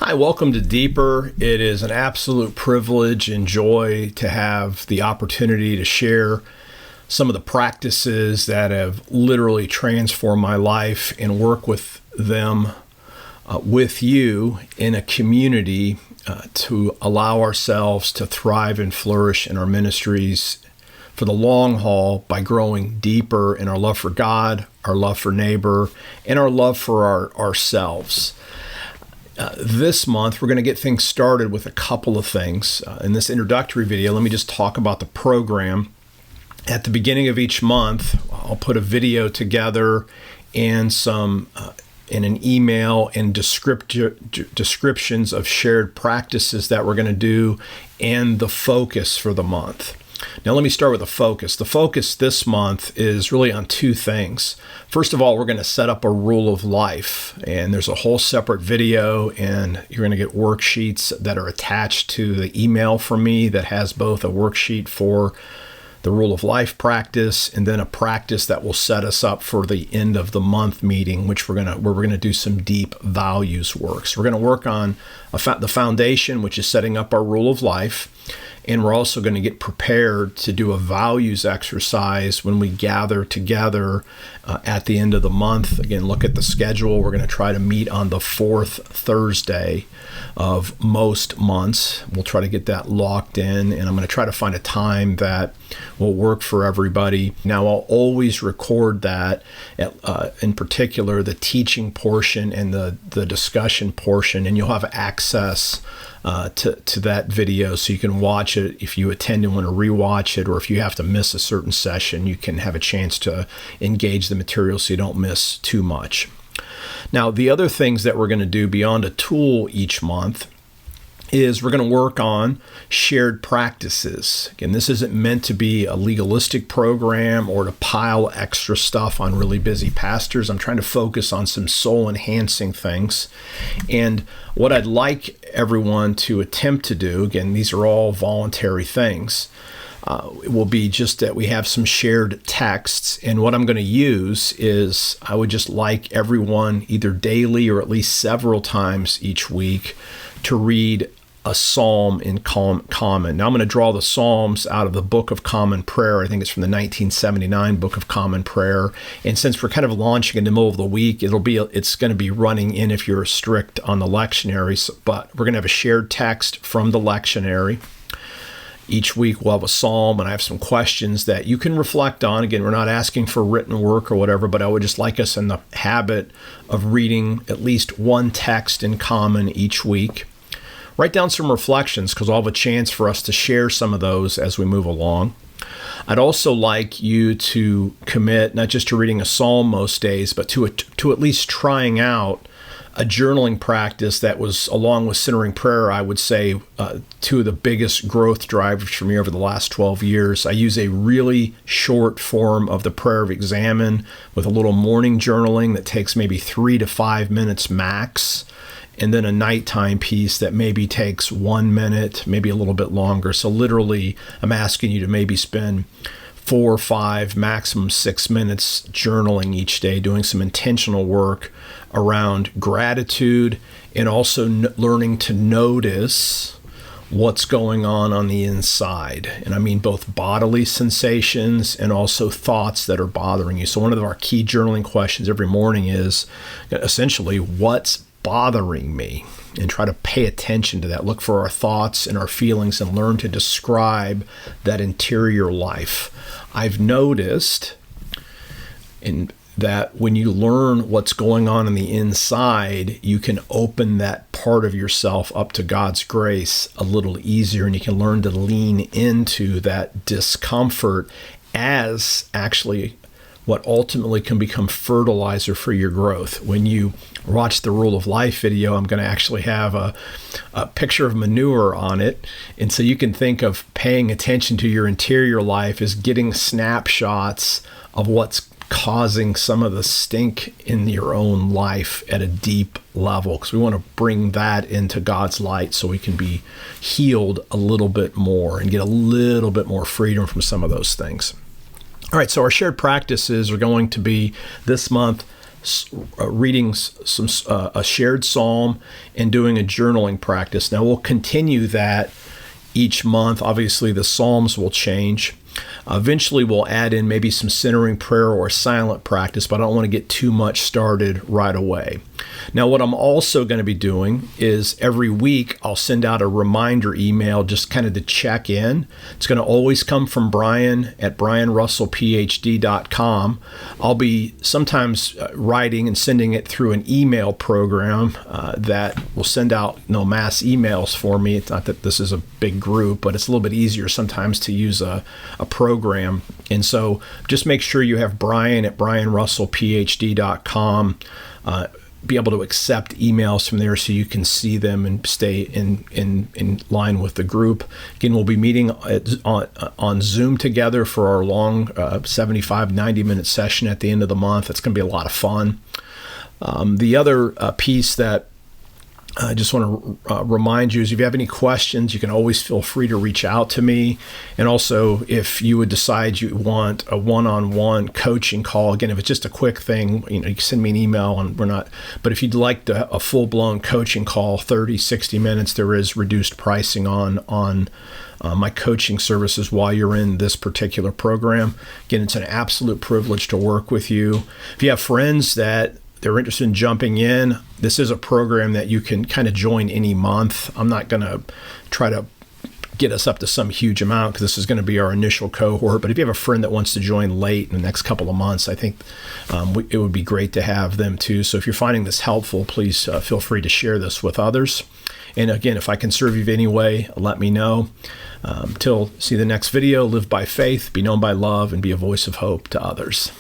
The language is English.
Hi, welcome to Deeper. It is an absolute privilege and joy to have the opportunity to share some of the practices that have literally transformed my life and work with them with you in a community to allow ourselves to thrive and flourish in our ministries for the long haul by growing deeper in our love for God, our love for neighbor, and our love for ourselves. This month, we're going to get things started with a couple of things. In this introductory video, let me just talk about the program. At the beginning of each month, I'll put a video together and in an email and descriptions of shared practices that we're going to do and the focus for the month. Now, let me start with the focus. The focus this month is really on two things. First of all, we're going to set up a rule of life, and there's a whole separate video, and you're going to get worksheets that are attached to the email from me that has both a worksheet for the rule of life practice and then a practice that will set us up for the end of the month meeting, where we're going to do some deep values work. So we're going to work on the foundation, which is setting up our rule of life. And we're also going to get prepared to do a values exercise when we gather together at the end of the month. Again, look at the schedule. We're going to try to meet on the fourth Thursday of most months. We'll try to get that locked in, and I'm going to try to find a time that will work for everybody. Now, I'll always record that, in particular, the teaching portion and the discussion portion, and you'll have access to that video so you can watch it if you attend and want to rewatch it, or if you have to miss a certain session, you can have a chance to engage the material so you don't miss too much. Now, the other things that we're going to do beyond a tool each month is we're going to work on shared practices. Again, this isn't meant to be a legalistic program or to pile extra stuff on really busy pastors. I'm trying to focus on some soul-enhancing things. And what I'd like everyone to attempt to do, again, these are all voluntary things, it will be just that we have some shared texts. And what I'm going to use is I would just like everyone either daily or at least several times each week to read a psalm in common. Now I'm going to draw the psalms out of the Book of Common Prayer. I think it's from the 1979 Book of Common Prayer. And since we're kind of launching in the middle of the week, it's going to be running in if you're strict on the lectionary. But we're going to have a shared text from the lectionary. Each week we'll have a psalm, and I have some questions that you can reflect on. Again, we're not asking for written work or whatever, but I would just like us in the habit of reading at least one text in common each week. Write down some reflections, because I'll have a chance for us to share some of those as we move along. I'd also like you to commit not just to reading a psalm most days, but to at least trying out a journaling practice that was, along with centering prayer, I would say, two of the biggest growth drivers for me over the last 12 years. I use a really short form of the prayer of examine with a little morning journaling that takes maybe 3 to 5 minutes max, and then a nighttime piece that maybe takes 1 minute, maybe a little bit longer. So literally, I'm asking you to maybe spend 4 or 5, maximum 6 minutes journaling each day, doing some intentional work around gratitude and also learning to notice what's going on the inside. And I mean both bodily sensations and also thoughts that are bothering you. So one of our key journaling questions every morning is essentially, what's bothering me? And try to pay attention to that. Look for our thoughts and our feelings and learn to describe that interior life. I've noticed that when you learn what's going on the inside, you can open that part of yourself up to God's grace a little easier, and you can learn to lean into that discomfort as actually what ultimately can become fertilizer for your growth. When you watch the Rule of Life video, I'm going to actually have a picture of manure on it. And so you can think of paying attention to your interior life as getting snapshots of what's causing some of the stink in your own life at a deep level, because we want to bring that into God's light so we can be healed a little bit more and get a little bit more freedom from some of those things. All right, so our shared practices are going to be this month reading a shared psalm and doing a journaling practice. Now we'll continue that each month. Obviously, the psalms will change. Eventually, we'll add in maybe some centering prayer or silent practice, but I don't want to get too much started right away. Now, what I'm also going to be doing is every week I'll send out a reminder email just kind of to check in. It's going to always come from Brian at brianrussellphd.com. I'll be sometimes writing and sending it through an email program that will send out mass emails for me. It's not that this is a big group, but it's a little bit easier sometimes to use a program. And so just make sure you have Brian at brianrussellphd.com. Be able to accept emails from there so you can see them and stay in line with the group. Again, we'll be meeting on Zoom together for our long 75, 90-minute session at the end of the month. It's going to be a lot of fun. The other piece that I just want to remind you is if you have any questions, you can always feel free to reach out to me. And also, if you would decide you want a one-on-one coaching call, again, if it's just a quick thing, you can send me an email and but if you'd like a full-blown coaching call, 30, 60 minutes, there is reduced pricing on my coaching services while you're in this particular program. Again, it's an absolute privilege to work with you. If you have friends that they're interested in jumping in, this is a program that you can kind of join any month. I'm not going to try to get us up to some huge amount because this is going to be our initial cohort. But if you have a friend that wants to join late in the next couple of months, I think it would be great to have them too. So if you're finding this helpful, please feel free to share this with others. And again, if I can serve you in any way, let me know. Till see the next video, live by faith, be known by love, and be a voice of hope to others.